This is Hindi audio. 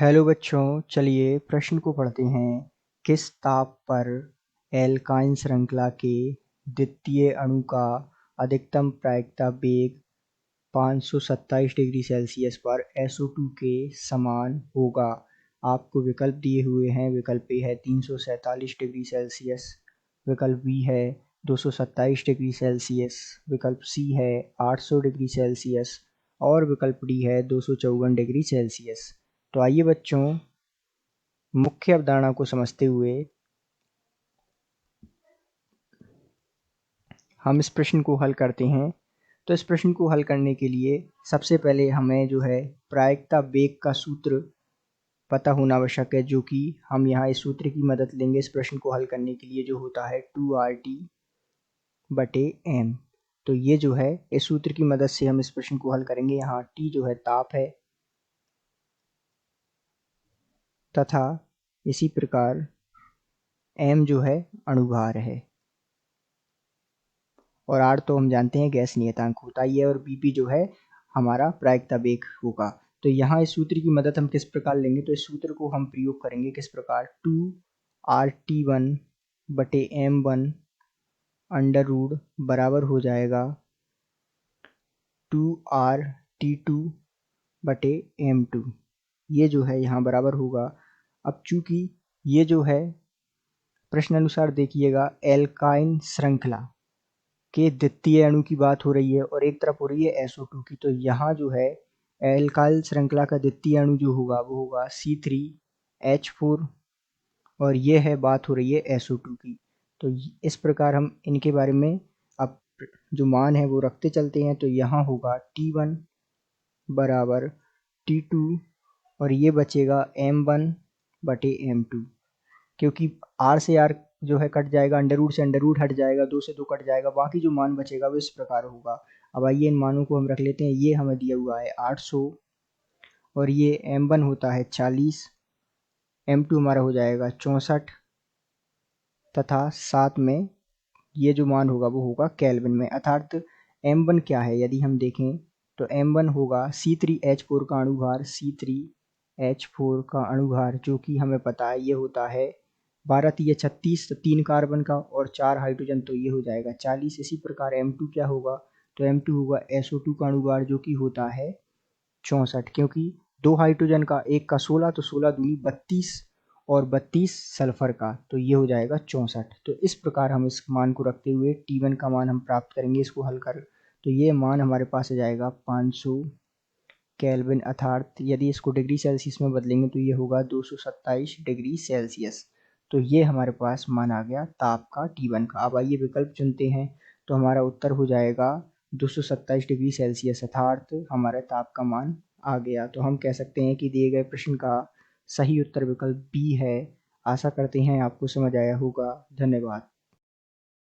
हेलो बच्चों, चलिए प्रश्न को पढ़ते हैं। किस ताप पर एल्काइन श्रृंखला के द्वितीय अणु का अधिकतम प्रायिकता वेग 527 डिग्री सेल्सियस पर SO2 के समान होगा। आपको विकल्प दिए हुए हैं। विकल्प ए है 347 डिग्री सेल्सियस, विकल्प बी है 227 डिग्री सेल्सियस, विकल्प सी है 800 डिग्री सेल्सियस और विकल्प डी है 254 डिग्री सेल्सियस। तो आइए बच्चों, मुख्य अवधारणा को समझते हुए हम इस प्रश्न को हल करते हैं। तो इस प्रश्न को हल करने के लिए सबसे पहले हमें जो है प्रायिकता वेग का सूत्र पता होना आवश्यक है, जो कि हम यहाँ इस सूत्र की मदद लेंगे इस प्रश्न को हल करने के लिए, जो होता है 2RT/m। तो ये जो है इस सूत्र की मदद से हम इस प्रश्न को हल करेंगे। यहाँ T जो है ताप है तथा इसी प्रकार m जो है अणुभार है और R तो हम जानते हैं गैस नियतांक होता ही है और Bp जो है हमारा प्रायिकता वेग होगा। तो यहाँ इस सूत्र की मदद हम किस प्रकार लेंगे, तो इस सूत्र को हम प्रयोग करेंगे किस प्रकार, 2RT1/m1 अंडर रूट बराबर हो जाएगा 2RT2/m2। ये जो है यहाँ बराबर होगा। अब चूंकि ये जो है प्रश्न अनुसार देखिएगा एल्काइन श्रृंखला के द्वितीय अणु की बात हो रही है और एक तरफ हो रही है SO2 की। तो यहाँ जो है एल्काइल श्रृंखला का द्वितीय अणु जो होगा वो होगा C3H4 और ये है बात हो रही है SO2 की। तो इस प्रकार हम इनके बारे में अब जो मान है वो रखते चलते हैं। तो यहाँ होगा T1 बराबर T2 और ये बचेगा M1/M2, क्योंकि R से R जो है कट जाएगा, अंडर रूट से अंडर रूट हट जाएगा, 2 से 2 कट जाएगा, बाकी जो मान बचेगा वो इस प्रकार होगा। अब आइए इन मानों को हम रख लेते हैं। ये हमें दिया हुआ है 800 और ये M1 होता है 40, M2 हमारा हो जाएगा 64 तथा साथ में ये जो मान होगा वो होगा केल्विन में। अर्थात M1 क्या है यदि हम देखें तो M1 होगा C3H4 का अणुभार, C3H4 का अणुभार जो कि हमें पता है ये होता है 12 × 36, तो 3 कार्बन का और 4 हाइड्रोजन, तो ये हो जाएगा 40। इसी प्रकार M2 क्या होगा, तो M2 होगा SO2 का अणुभार जो कि होता है 64, क्योंकि 2 हाइड्रोजन का, एक का 16, तो 16 दूनी 32 और 32 सल्फर का, तो ये हो जाएगा 64। तो इस प्रकार हम इस मान को रखते हुए T1 का मान हम प्राप्त करेंगे इसको हल कर। तो ये मान हमारे पास आ जाएगा 500 केल्विन, अर्थात यदि इसको डिग्री सेल्सियस में बदलेंगे तो ये होगा 227 डिग्री सेल्सियस। तो ये हमारे पास मान आ गया ताप का T1 का। अब आइए विकल्प चुनते हैं। तो हमारा उत्तर हो जाएगा 227 डिग्री सेल्सियस, अर्थात हमारा ताप का मान आ गया। तो हम कह सकते हैं कि दिए गए प्रश्न का सही उत्तर विकल्प बी है। आशा करते हैं आपको समझ आया होगा। धन्यवाद।